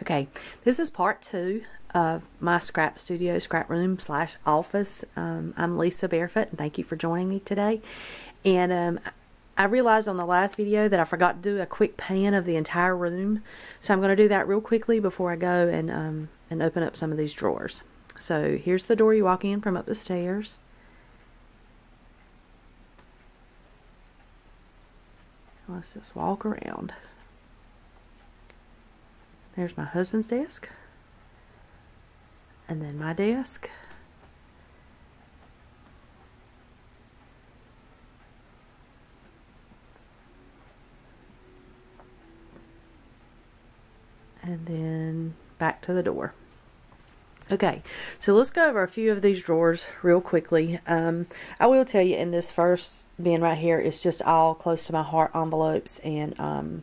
Okay, this is part 2 of my scrap room / office. I'm Lisa Barefoot, and thank you for joining me today. And I realized on the last video that I forgot to do a quick pan of the entire room, so I'm going to do that real quickly before I go and open up some of these drawers. So here's the door you walk in from up the stairs. Let's just walk around. There's my husband's desk, and then my desk, and then back to the door. Okay, so let's go over a few of these drawers real quickly. I will tell you, in this first bin right here, it's just all close to my heart envelopes and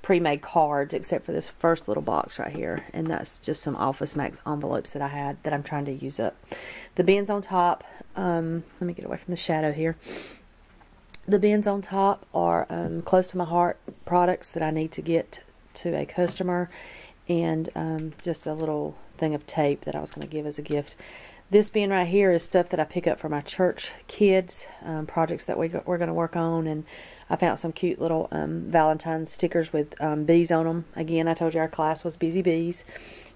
pre-made cards, except for this first little box right here, and that's just some Office Max envelopes that I had that I'm trying to use up. The bins on top, let me get away from the shadow here. The bins on top are close to my heart products that I need to get to a customer, and just a little thing of tape that I was going to give as a gift. This bin right here is stuff that I pick up for my church kids, projects that we're going to work on, and I found some cute little Valentine's stickers with bees on them. Again, I told you our class was Busy Bees,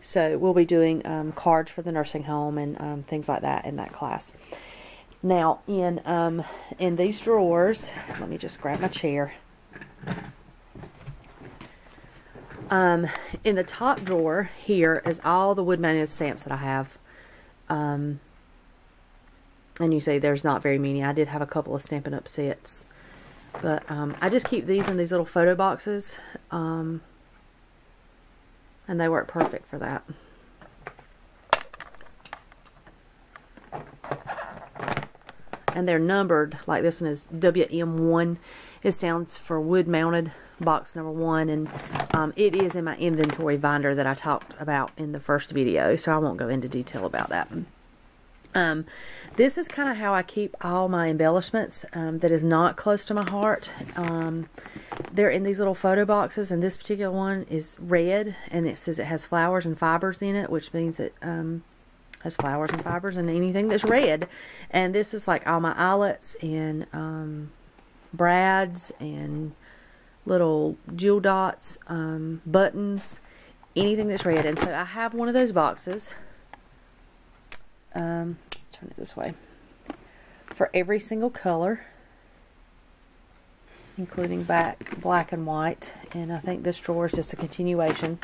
so we'll be doing cards for the nursing home and things like that in that class. Now, in these drawers, let me just grab my chair. In the top drawer here is all the wood-mounted stamps that I have. And you see there's not very many. I did have a couple of Stampin' Up! Sets. But I just keep these in these little photo boxes. And they work perfect for that. And they're numbered. Like this one is WM1. It stands for wood mounted box number 1, and it is in my inventory binder that I talked about in the first video, so I won't go into detail about that. This is kind of how I keep all my embellishments that is not close to my heart. They're in these little photo boxes, and this particular one is red, and it says it has flowers and fibers in it, which means it has flowers and fibers and anything that's red. And this is like all my eyelets and brads and little jewel dots, buttons, anything that's red. And so I have one of those boxes, turn it this way, for every single color, including black and white. And I think this drawer is just a continuation.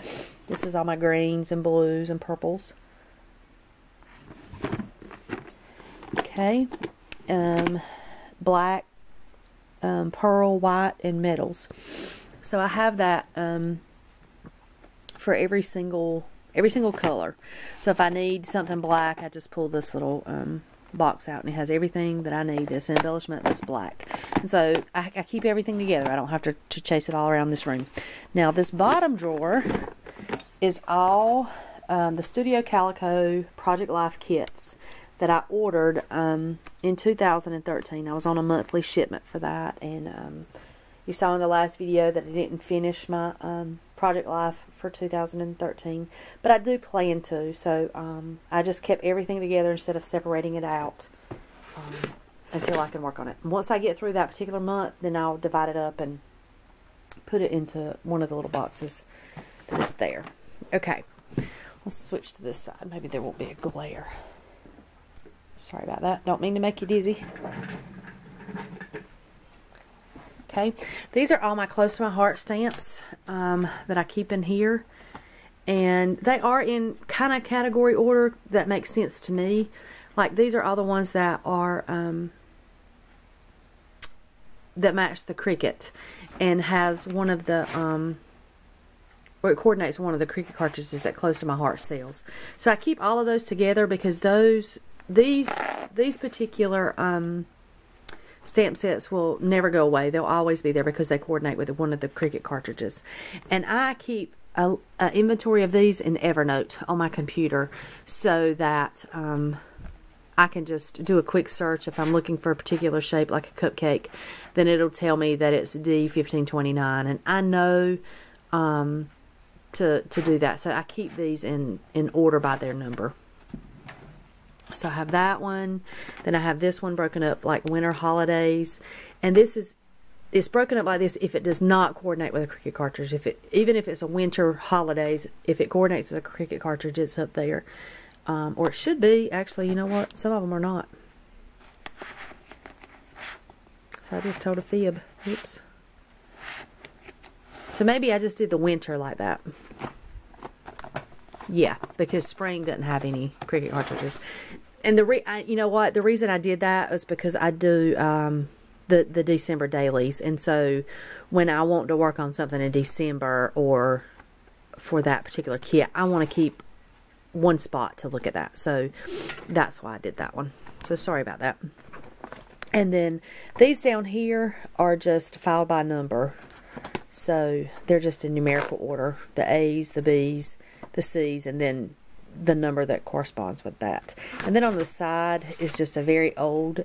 This is all my greens and blues and purples. Okay, black, pearl, white, and metals. So I have that for every single color. So if I need something black, I just pull this little box out, and it has everything that I need. This embellishment that's black, and so I keep everything together. I don't have to chase it all around this room. Now this bottom drawer is all the Studio Calico Project Life kits that I ordered in 2013. I was on a monthly shipment for that, and you saw in the last video that I didn't finish my Project Life for 2013, but I do plan to, so I just kept everything together instead of separating it out until I can work on it. And once I get through that particular month, then I'll divide it up and put it into one of the little boxes that is there. Okay, let's switch to this side. Maybe there won't be a glare. Sorry about that. Don't mean to make you dizzy. Okay, these are all my close to my heart stamps that I keep in here, and they are in kind of category order that makes sense to me. Like these are all the ones that are that match the Cricut and has one of the or it coordinates one of the Cricut cartridges that Close to My Heart sells. So I keep all of those together because these particular stamp sets will never go away. They'll always be there because they coordinate with one of the Cricut cartridges. And I keep an inventory of these in Evernote on my computer so that I can just do a quick search. If I'm looking for a particular shape like a cupcake, then it'll tell me that it's D1529, and I know to do that. So I keep these in order by their number. So I have that one. Then I have this one broken up like winter holidays. And it's broken up like this if it does not coordinate with a Cricut cartridge. Even if it's a winter holidays, if it coordinates with a Cricut cartridge, it's up there. Or it should be. Actually, you know what? Some of them are not. So I just told a fib. Oops. So maybe I just did the winter like that. Yeah, because spring doesn't have any Cricut cartridges. And you know what? The reason I did that was because I do the December dailies. And so when I want to work on something in December or for that particular kit, I want to keep one spot to look at that. So that's why I did that one. So sorry about that. And then these down here are just filed by number. So they're just in numerical order. The A's, the B's, the C's, and then the number that corresponds with that. And then on the side is just a very old,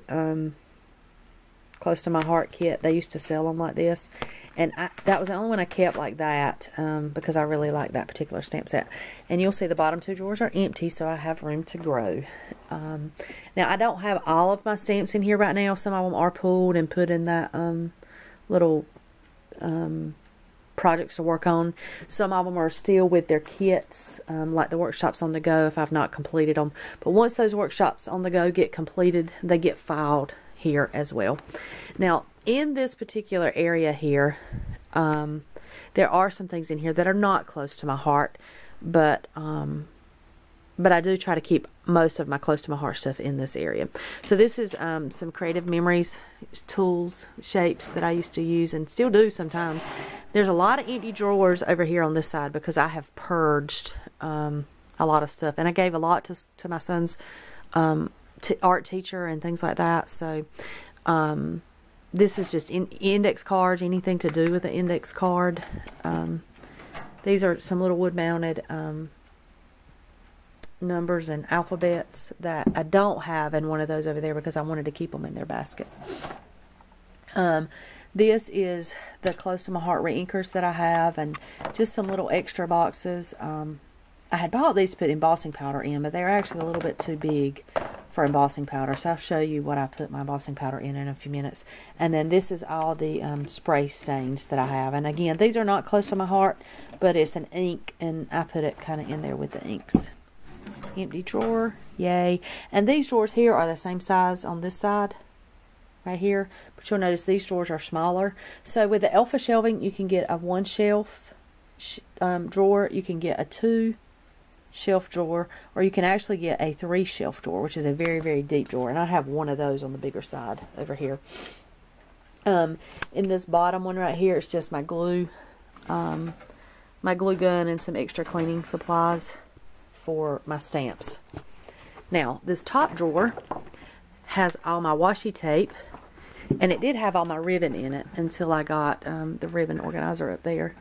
close to my heart kit. They used to sell them like this. And that was the only one I kept like that because I really like that particular stamp set. And you'll see the bottom two drawers are empty, so I have room to grow. Now, I don't have all of my stamps in here right now. Some of them are pulled and put in that little projects to work on. Some of them are still with their kits, like the workshops on the go if I've not completed them. But once those workshops on the go get completed, they get filed here as well. Now, in this particular area here, there are some things in here that are not close to my heart, but I do try to keep most of my close to my heart stuff in this area. So this is some Creative Memories tools, shapes that I used to use and still do sometimes. There's a lot of empty drawers over here on this side because I have purged a lot of stuff, and I gave a lot to my son's art teacher and things like that. So this is just index cards, anything to do with the index card. These are some little wood mounted numbers and alphabets that I don't have in one of those over there because I wanted to keep them in their basket. This is the close to my heart reinkers that I have, and just some little extra boxes. I had bought these to put embossing powder in, but they're actually a little bit too big for embossing powder, so I'll show you what I put my embossing powder in a few minutes. And then this is all the spray stains that I have, and again, these are not close to my heart, but it's an ink, and I put it kind of in there with the inks. Empty drawer, yay. And these drawers here are the same size on this side right here, but you'll notice these drawers are smaller. So with the Elfa shelving, you can get a 1 shelf drawer, you can get a 2 shelf drawer, or you can actually get a 3 shelf drawer, which is a very, very deep drawer, and I have one of those on the bigger side over here. In this bottom one right here, it's just my glue gun and some extra cleaning supplies for my stamps. Now, this top drawer has all my washi tape, and it did have all my ribbon in it until I got the ribbon organizer up there.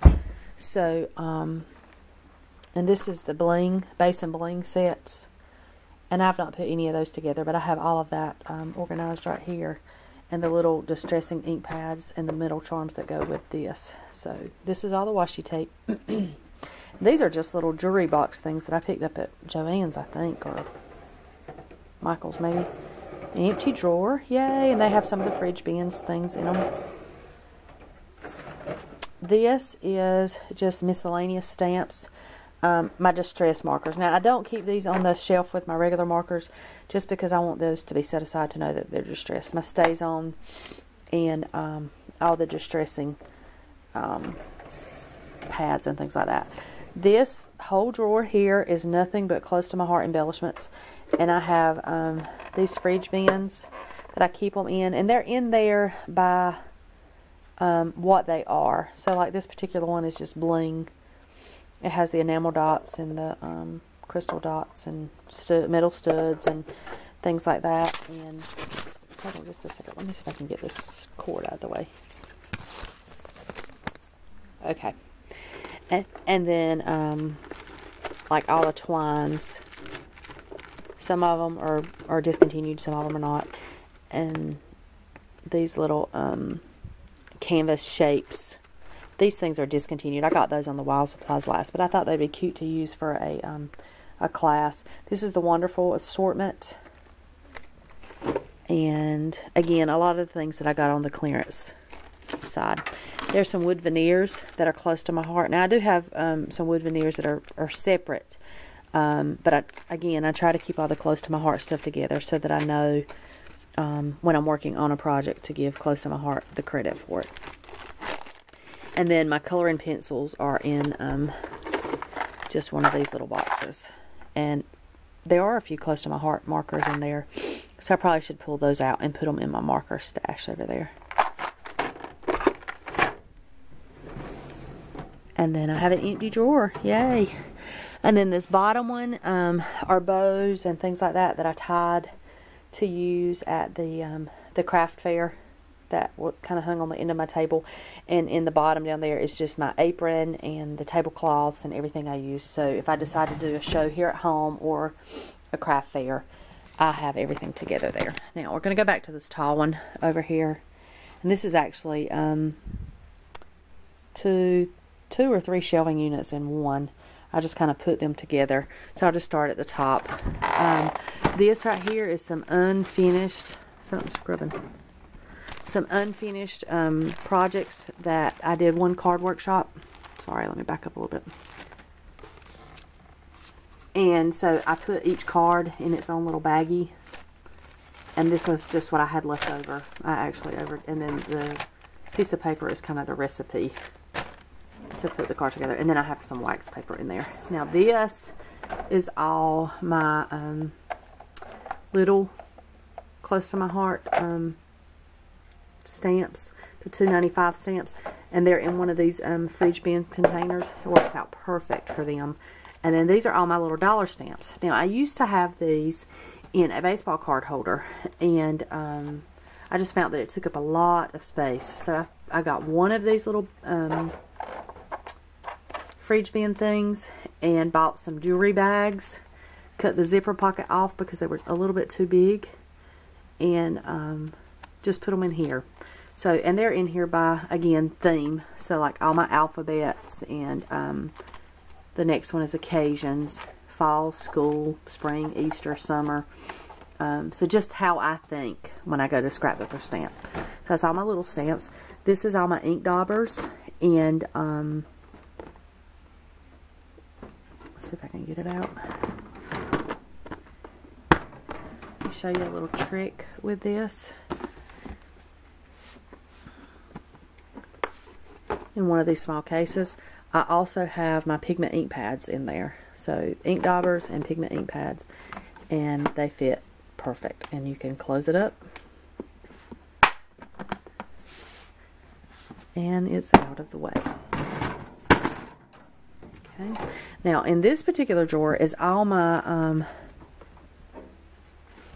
So, and this is the bling, base and bling sets, and I've not put any of those together, but I have all of that organized right here, and the little distressing ink pads and the metal charms that go with this. So this is all the washi tape. These are just little jewelry box things that I picked up at Joann's, I think, or Michael's maybe. An empty drawer, yay, and they have some of the fridge bins things in them. This is just miscellaneous stamps, my distress markers. Now, I don't keep these on the shelf with my regular markers just because I want those to be set aside to know that they're distressed. My Stays On and all the distressing pads and things like that. This whole drawer here is nothing but close to my heart embellishments, and I have these fridge bins that I keep them in, and they're in there by what they are. So like this particular one is just bling. It has the enamel dots and the crystal dots and metal studs and things like that. And hold on just a second, let me see if I can get this cord out of the way. Okay. And then like all the twines, some of them are discontinued, some of them are not. And these little canvas shapes These things are discontinued. I got those on the Wild Supplies last, but I thought they'd be cute to use for a class. This is the Wonderful Assortment. And again, a lot of the things that I got on the clearance side. There's some wood veneers that are close to my heart. Now I do have some wood veneers that are separate, but again I try to keep all the close to my heart stuff together so that I know when I'm working on a project to give close to my heart the credit for it. And then my coloring pencils are in just one of these little boxes, and there are a few close to my heart markers in there, so I probably should pull those out and put them in my marker stash over there. And then I have an empty drawer. Yay. And then this bottom one are bows and things like that I tied to use at the craft fair that kind of hung on the end of my table. And in the bottom down there is just my apron and the tablecloths and everything I use. So if I decide to do a show here at home or a craft fair, I have everything together there. Now we're going to go back to this tall one over here. And this is actually two or three shelving units in one. I just kind of put them together. So I'll just start at the top. This right here is some unfinished, something scrubbing. Some unfinished projects that I did one card workshop. Sorry, let me back up a little bit. And so I put each card in its own little baggie. And this was just what I had left over. And then the piece of paper is kind of the recipe to put the card together. And then I have some wax paper in there. Now this is all my little close to my heart stamps, the $2.95 stamps, and they're in one of these fridge bin containers. It works out perfect for them. And then these are all my little dollar stamps. Now I used to have these in a baseball card holder, and I just found that it took up a lot of space. So I got one of these little fridge bin things and bought some jewelry bags, cut the zipper pocket off because they were a little bit too big, and just put them in here. So, and they're in here by, again, theme. So like all my alphabets, and the next one is occasions: fall, school, spring, Easter, summer. So just how I think when I go to scrapbook or stamp. So that's all my little stamps. This is all my ink daubers, and let's see if I can get it out. Let me show you a little trick with this. In one of these small cases, I also have my pigment ink pads in there. So ink daubers and pigment ink pads, and they fit perfect. And you can close it up, and it's out of the way. Okay. Now in this particular drawer is all my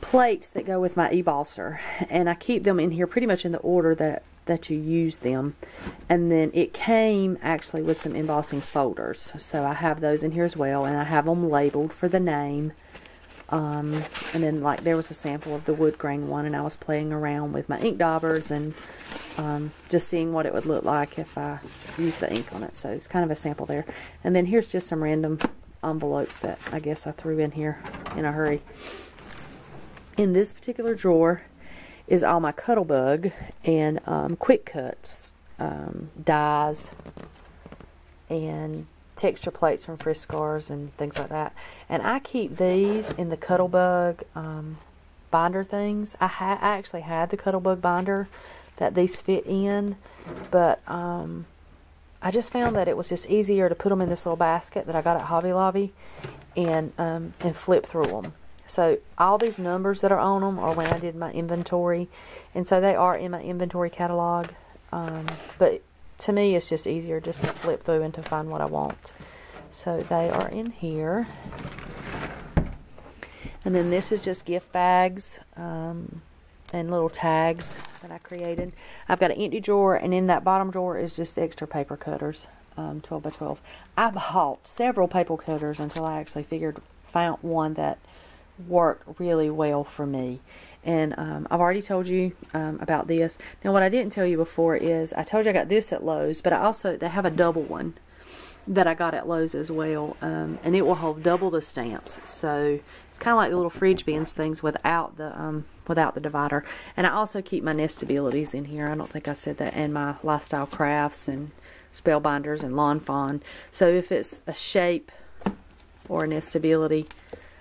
plates that go with my e-balser, and I keep them in here pretty much in the order that you use them. And then it came actually with some embossing folders, so I have those in here as well, and I have them labeled for the name. And then like there was a sample of the wood grain one, and I was playing around with my ink daubers and just seeing what it would look like if I used the ink on it. So it's kind of a sample there. And then here's just some random envelopes that I guess I threw in here in a hurry. In this particular drawer is all my Cuttlebug and quick cuts, dies, and texture plates from Friskars and things like that. And I keep these in the Cuttlebug binder things. I actually had the Cuttlebug binder that these fit in, but I just found that it was just easier to put them in this little basket that I got at Hobby Lobby and flip through them. So all these numbers that are on them are when I did my inventory, and so they are in my inventory catalog. But to me, it's just easier just to flip through and to find what I want. So they are in here. And then this is just gift bags and little tags that I created. I've got an empty drawer, and in that bottom drawer is just extra paper cutters, 12 by 12. I bought several paper cutters until I actually found one that worked really well for me. And I've already told you about this. Now what I didn't tell you before is I told you I got this at Lowe's, but they have a double one that I got at Lowe's as well, and it will hold double the stamps. So it's kind of like the little fridge bins things without the divider. And I also keep my nestabilities in here. I don't think I said that, and my lifestyle crafts and spellbinders and lawn fawn. So if it's a shape or a nestability,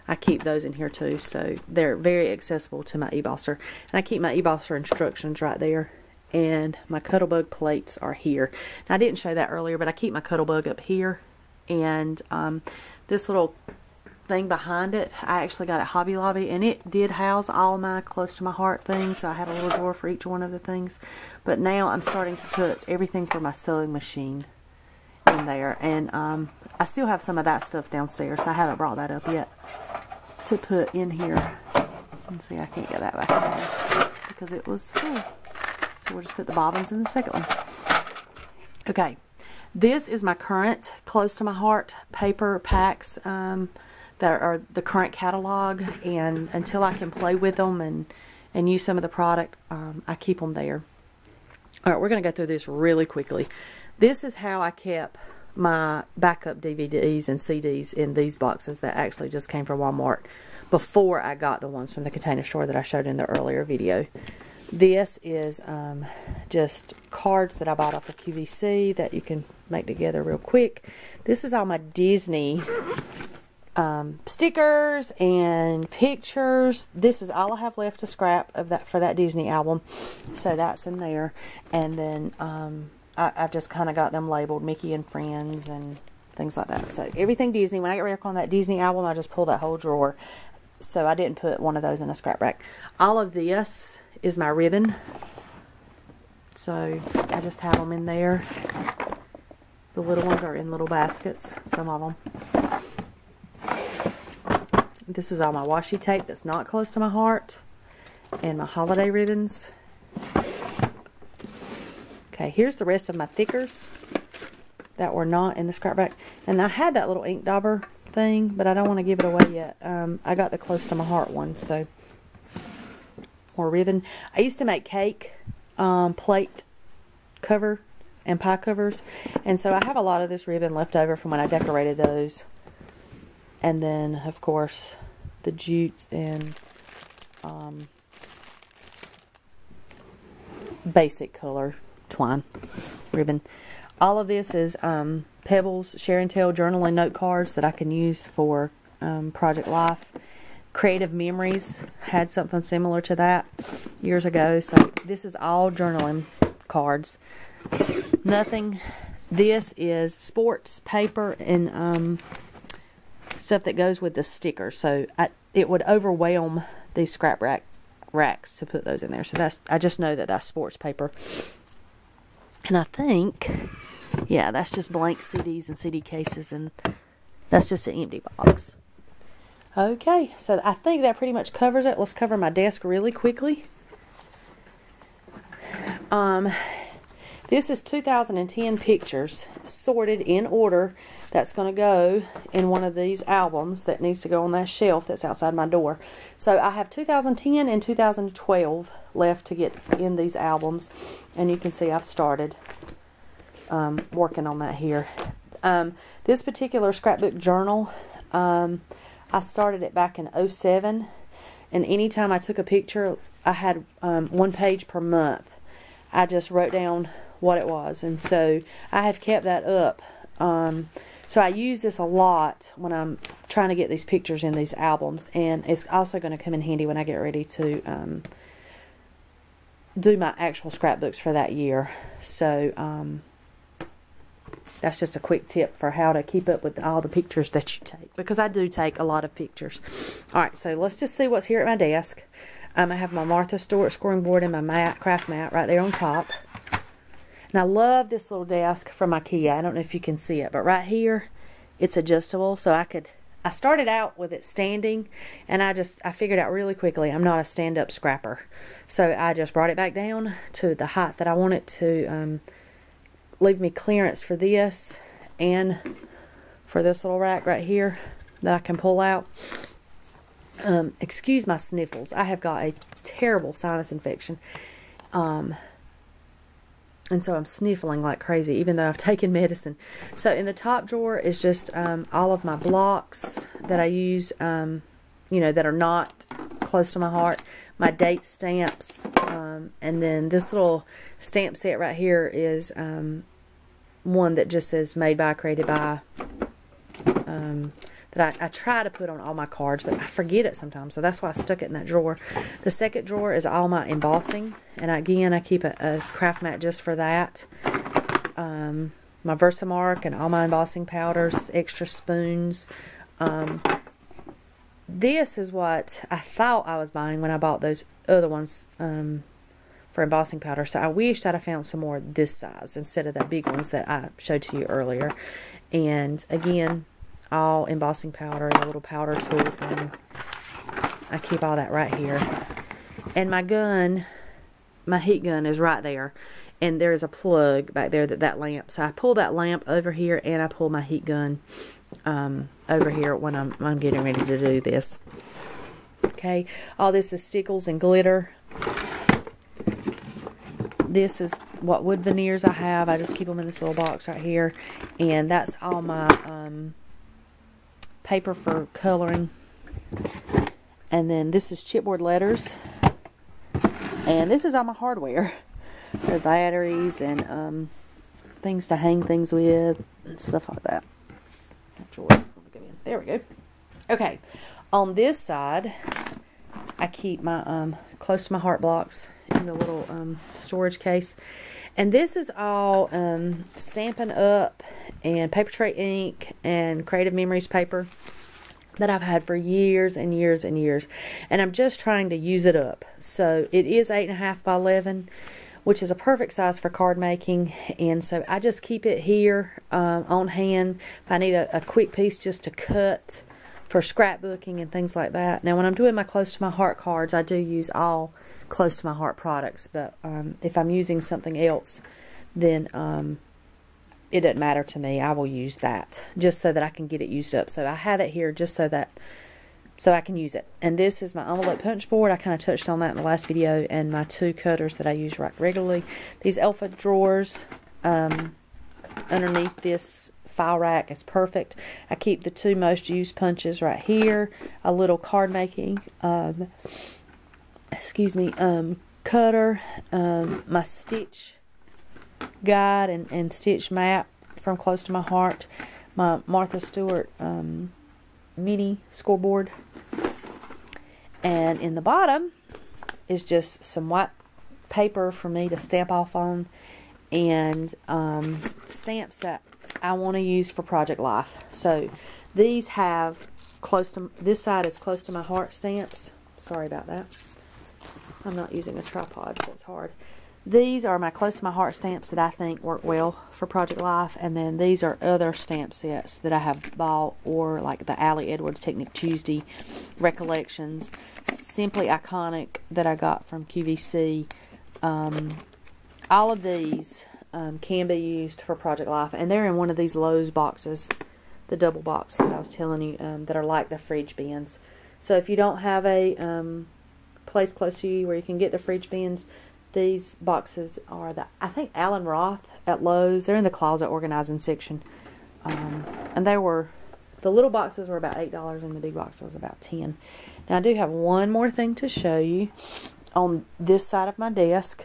I keep those in here too. So they're very accessible to my ebosser. And I keep my ebosser instructions right there. And my Cuttlebug plates are here. Now, I didn't show that earlier, but I keep my Cuttlebug up here. And this little thing behind it, I actually got at Hobby Lobby, and it did house all my close to my heart things. So I had a little drawer for each one of the things. But now I'm starting to put everything for my sewing machine in there. And I still have some of that stuff downstairs, so I haven't brought that up yet to put in here. Let's see, I can't get that back in there because it was full. So we'll just put the bobbins in the second one. Okay, this is my current close to my heart paper packs that are the current catalog, and until I can play with them and use some of the product, I keep them there. Alright, we're going to go through this really quickly. This is how I kept my backup DVDs and CDs in these boxes that actually just came from Walmart before I got the ones from the Container Store that I showed in the earlier video. This is just cards that I bought off of QVC that you can make together real quick. This is all my Disney stickers and pictures. This is all I have left to scrap of that for that Disney album. So that's in there. And then I've just kind of got them labeled Mickey and Friends and things like that. So everything Disney. When I get ready on that Disney album, I just pull that whole drawer. So I didn't put one of those in a scrap rack. All of this is my ribbon. So I just have them in there. The little ones are in little baskets, some of them. This is all my washi tape that's not close to my heart. And my holiday ribbons. Okay, here's the rest of my thickers that were not in the scrap rack. And I had that little ink dauber thing, but I don't want to give it away yet. I got the close to my heart one, so more ribbon. I used to make cake plate cover and pie covers, and so I have a lot of this ribbon left over from when I decorated those. And then of course the jute and basic color twine ribbon. All of this is Pebbles Share and Tell journal and note cards that I can use for Project Life. Creative Memories had something similar to that years ago. So this is all journaling cards. Nothing. This is sports paper and stuff that goes with the sticker. So it would overwhelm these scrap racks to put those in there. So I just know that that's sports paper. And I think, yeah, that's just blank CDs and CD cases, and that's just an empty box. Okay, so I think that pretty much covers it. Let's cover my desk really quickly. This is 2010 pictures sorted in order. That's going to go in one of these albums that needs to go on that shelf that's outside my door. So I have 2010 and 2012 left to get in these albums. And you can see I've started working on that here. This particular scrapbook journal, I started it back in 07. And anytime I took a picture, I had 1 page per month. I just wrote down what it was. And so I have kept that up. So I use this a lot when I'm trying to get these pictures in these albums, and it's also going to come in handy when I get ready to do my actual scrapbooks for that year. So that's just a quick tip for how to keep up with all the pictures that you take, because I do take a lot of pictures. Alright, so let's just see what's here at my desk. I have my Martha Stewart scoring board and my craft mat right there on top. And I love this little desk from IKEA. I don't know if you can see it, but right here, it's adjustable. So I started out with it standing, and I figured out really quickly I'm not a stand-up scrapper. So I just brought it back down to the height that I want it to leave me clearance for this and for this little rack right here that I can pull out. Excuse my sniffles. I have got a terrible sinus infection. And so I'm sniffling like crazy, even though I've taken medicine. So in the top drawer is just all of my blocks that I use, you know, that are not close to my heart. My date stamps, and then this little stamp set right here is one that just says made by, created by, that I try to put on all my cards, but I forget it sometimes, so that's why I stuck it in that drawer. The second drawer is all my embossing, and again, I keep a craft mat just for that. My Versamark and all my embossing powders, extra spoons. This is what I thought I was buying when I bought those other ones for embossing powder, so I wish that I found some more this size instead of the big ones that I showed to you earlier. And again, all embossing powder, the little powder tool thing. I keep all that right here. And my gun, my heat gun is right there. And there's a plug back there that lamp. So I pull that lamp over here and I pull my heat gun over here when I'm getting ready to do this. Okay, all this is stickles and glitter. This is what wood veneers I have. I just keep them in this little box right here. And that's all my paper for coloring. And then this is chipboard letters. And this is all my hardware. The batteries and things to hang things with and stuff like that. There we go. Okay, on this side I keep my close to my heart blocks in the little storage case. And this is all Stampin' Up! And Paper Tray ink and Creative Memories paper that I've had for years and years and years. And I'm just trying to use it up. So it is 8.5 by 11, which is a perfect size for card making. And so I just keep it here on hand if I need a quick piece just to cut for scrapbooking and things like that. Now when I'm doing my close to my heart cards, I do use all close to my heart products, but if I'm using something else, then it doesn't matter to me. I will use that just so that I can get it used up. So I have it here just so I can use it. And this is my envelope punch board. I kind of touched on that in the last video, and my 2 cutters that I use regularly. These Elfa drawers underneath this file rack is perfect. I keep the 2 most used punches right here. A little card making cutter, my stitch guide and stitch map from Close to My Heart, my Martha Stewart mini scoreboard, and in the bottom is just some white paper for me to stamp off on, and stamps that I want to use for Project Life. So these have this side is Close to My Heart stamps. Sorry about that. I'm not using a tripod, so it's hard. These are my Close to My Heart stamps that I think work well for Project Life, and then these are other stamp sets that I have bought, or like the Allie Edwards Technic Tuesday Recollections, Simply Iconic that I got from QVC. All of these can be used for Project Life, and they're in one of these Lowe's boxes, the double box that I was telling you, that are like the fridge bins. So if you don't have a place close to you where you can get the fridge bins, these boxes are I think Allen Roth at Lowe's. They're in the closet organizing section, and the little boxes were about $8 and the big box was about $10. Now I do have one more thing to show you on this side of my desk,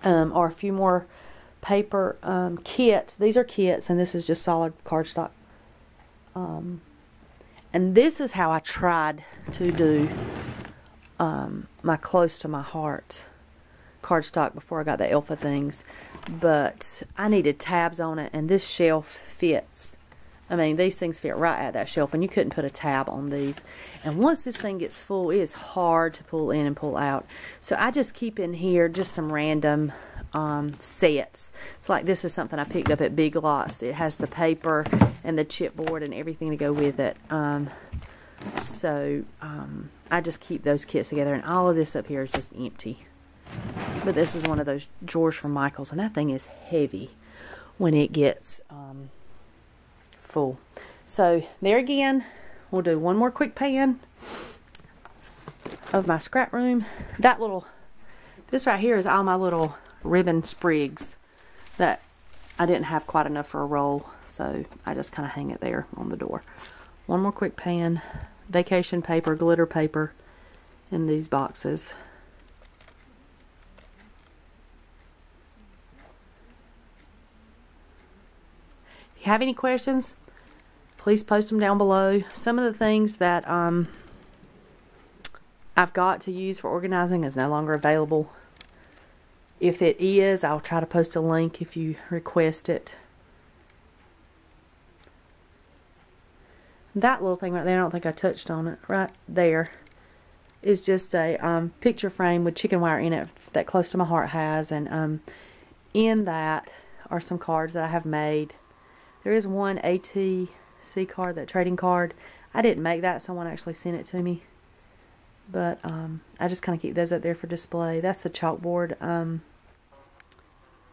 or a few more paper kits. These are kits, and this is just solid cardstock. And this is how I tried to do my Close to My Heart cardstock before I got the Elfa things, but I needed tabs on it, and this shelf fits. I mean, these things fit right at that shelf, and you couldn't put a tab on these. And once this thing gets full, it is hard to pull in and pull out. So I just keep in here just some random sets. It's like this is something I picked up at Big Lots. It has the paper and the chipboard and everything to go with it. I just keep those kits together, and all of this up here is just empty. But this is one of those drawers from Michael's, and that thing is heavy when it gets full. So there again, we'll do one more quick pan. of my scrap room. This right here is all my little ribbon sprigs that I didn't have quite enough for a roll, so I just kind of hang it there on the door. One more quick pan, vacation paper, glitter paper in these boxes. If you have any questions, please post them down below. Some of the things that I've got to use for organizing is no longer available. If it is, I'll try to post a link if you request it. That little thing right there, I don't think I touched on it. Right there is just a picture frame with chicken wire in it that Close to My Heart has. And in that are some cards that I have made. There is one ATC card, that trading card. I didn't make that, someone actually sent it to me. But I just kind of keep those up there for display. That's the chalkboard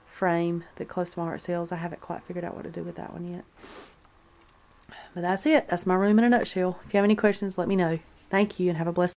frame that Close to My Heart sells. I haven't quite figured out what to do with that one yet. But that's it. That's my room in a nutshell. If you have any questions, let me know. Thank you and have a blessed day.